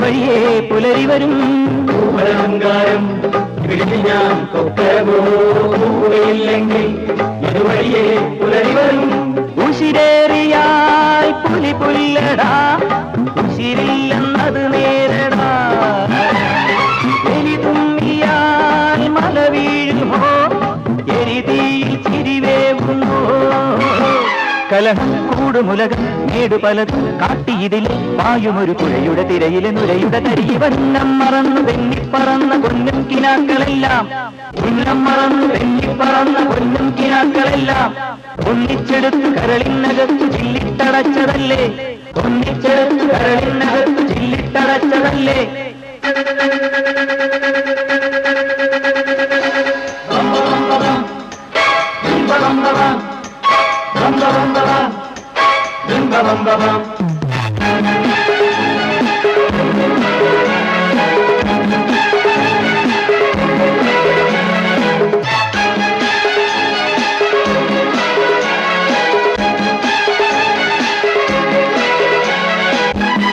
ഇതുവഴിയേ പുലരി വരും. പൂവലങ്കാരം ഞാൻ കൊക്കയില്ലെങ്കിൽ ഇതുവഴിയേ പുലരി വരും. ഉശിരേറിയാൽ പുലി പുല്ലടാ, ഉശിരില്ലെന്നത് നേരടാ. എലി തുമ്മിയാൽ മല വീഴുമോ, എരിതീയിൽ ചിരിവേകുമോ. കലഹം കൂടുമുലകം മേടു പലതും കാട്ടിയിതിലെ പായുമൊരു പുഴയുടെ തിരയിലെ നുരയുടെ തരികി വന്നം മറന്നു തെന്നിപ്പറന്ന പൊന്നും കിനാക്കളെല്ലാം, ഉന്നം മറന്നു തെന്നിപ്പറന്ന പൊന്നും കിനാക്കളെല്ലാം ഒന്നിച്ചെടുത്ത് കരളിനകത്തു ചില്ലിട്ടടച്ചതല്ലേ, ഒന്നിച്ചെടുത്ത് കരളിനകത്തു ചില്ലിട്ടടച്ചതല്ലേ.